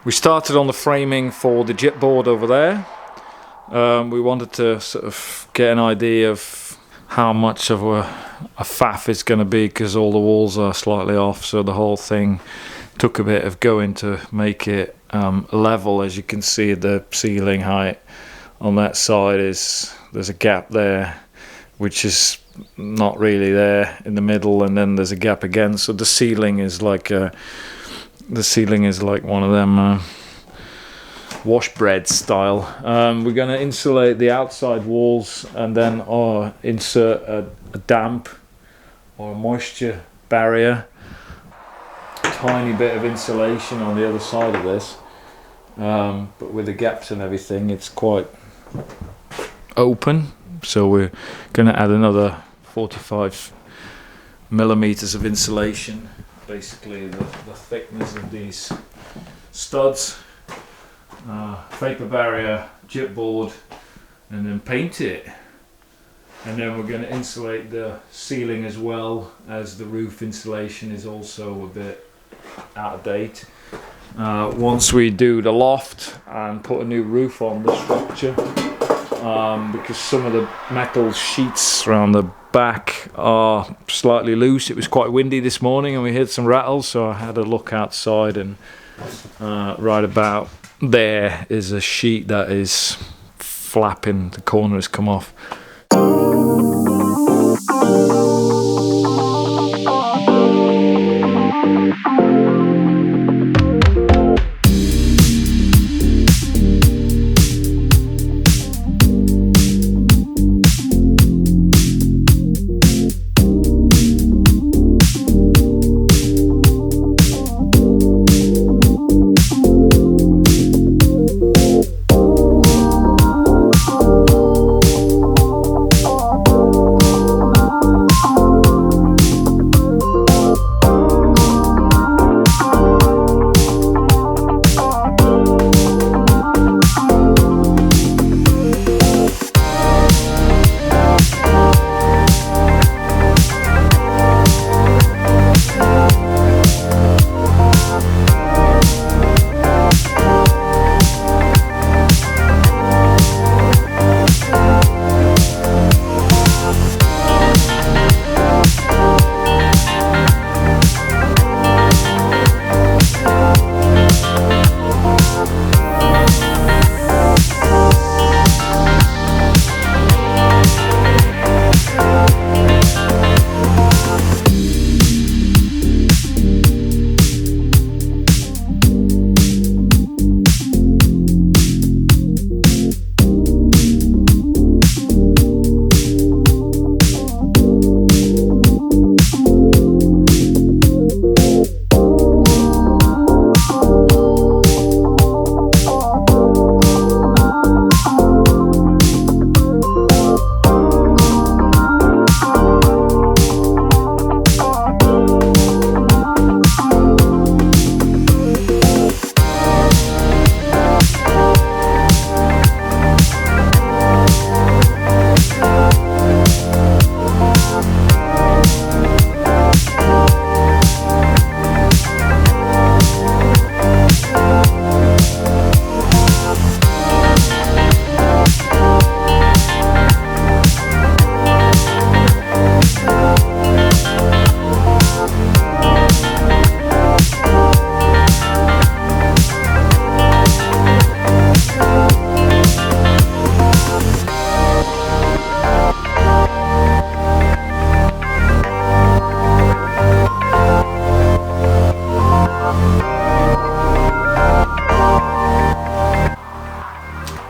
We started on the framing for the chipboard over there. We wanted to sort of get an idea of how much of a faff it's going to be, because all the walls are slightly off, so the whole thing took a bit of going to make it level. As you can see, the ceiling height on that side there's a gap there which is not really there in the middle, and then there's a gap again, so the ceiling is like one of them wash bread style. We're going to insulate the outside walls and then insert a damp or a moisture barrier, tiny bit of insulation on the other side of this, but with the gaps and everything it's quite open, so we're going to add another 45 millimeters of insulation, basically the thickness of these studs, vapor barrier, chipboard, and then paint it. And then we're going to insulate the ceiling as well, as the roof insulation is also a bit out of date. Once we do the loft and put a new roof on the structure, because some of the metal sheets around the back are slightly loose. It was quite windy this morning and we heard some rattles, so I had a look outside, and right about there is a sheet that is flapping, the corner has come off.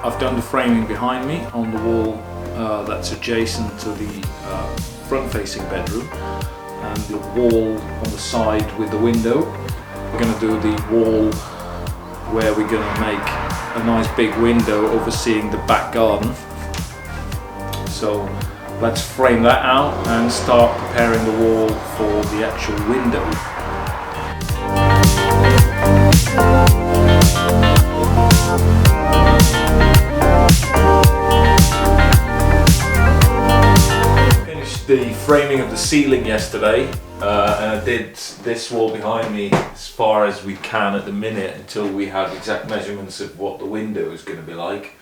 I've done the framing behind me on the wall that's adjacent to the front-facing bedroom, and the wall on the side with the window. We're going to do the wall where we're going to make a nice big window overseeing the back garden. So let's frame that out and start preparing the wall for the actual window. Finished the framing of the ceiling yesterday, and I did this wall behind me. It's far as we can at the minute until we have exact measurements of what the window is going to be like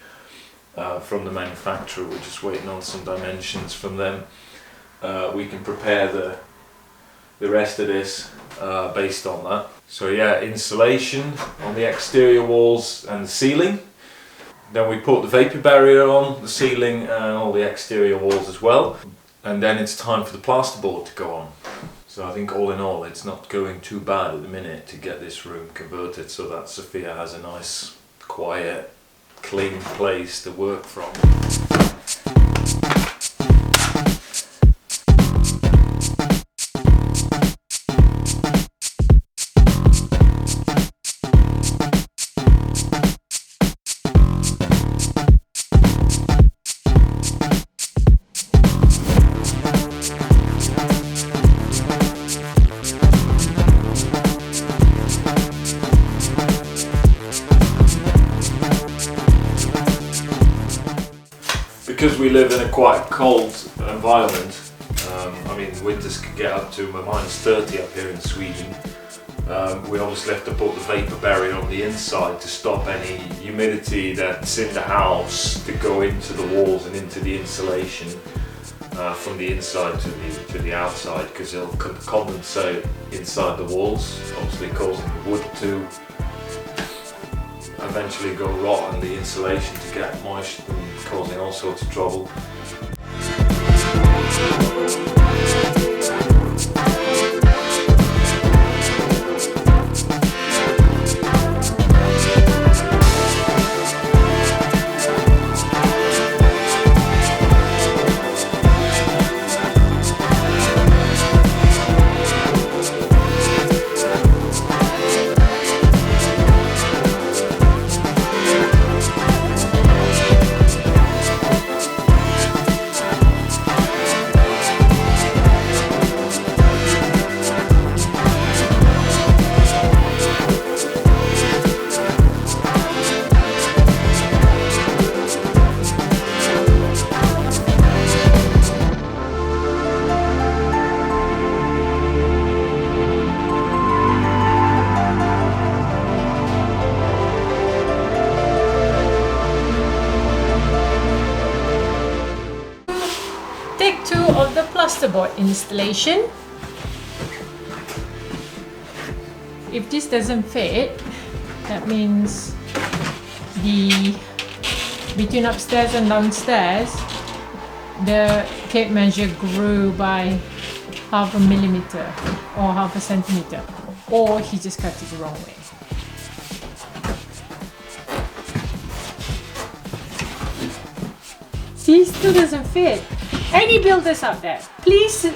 from the manufacturer. We're just waiting on some dimensions from them. We can prepare the rest of this based on that. So yeah, insulation on the exterior walls and the ceiling. Then we put the vapor barrier on the ceiling and all the exterior walls as well. And then it's time for the plasterboard to go on. So I think all in all it's not going too bad at the minute to get this room converted so that Safia has a nice, quiet, clean place to work from. Because we live in a quite cold environment, I mean winters can get up to -30 up here in Sweden. We obviously have to put the vapor barrier on the inside to stop any humidity that's in the house to go into the walls and into the insulation from the inside to the outside, because it'll condensate inside the walls, obviously causing the wood to eventually go rot and the insulation to get moist and causing all sorts of trouble. Take 2 of the plasterboard installation. If this doesn't fit, that means between upstairs and downstairs, the tape measure grew by ½ millimeter or ½ centimeter, or he just cut it the wrong way. See, still doesn't fit. Any builders out there, please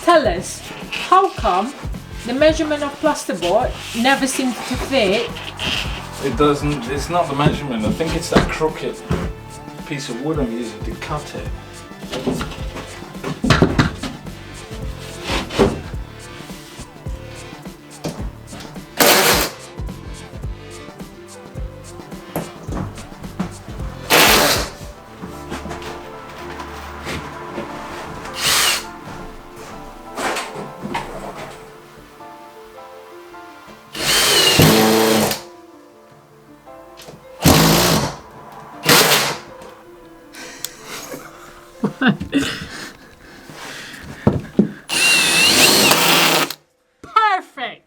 tell us how come the measurement of plasterboard never seems to fit. It doesn't, it's not the measurement, I think it's that crooked piece of wood I'm using to cut it. Perfect!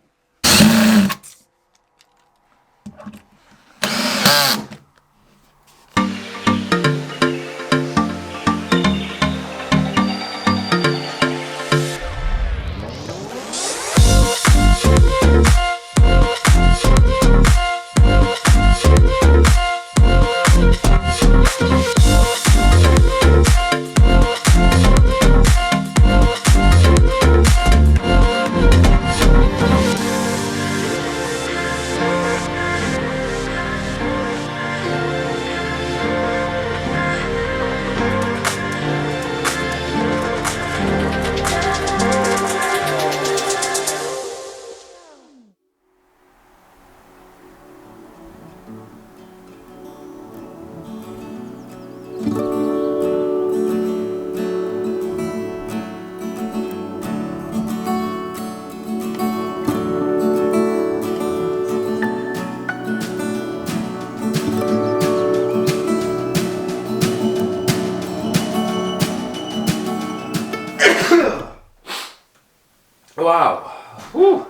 Wow. Whew.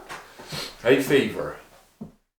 Hay fever.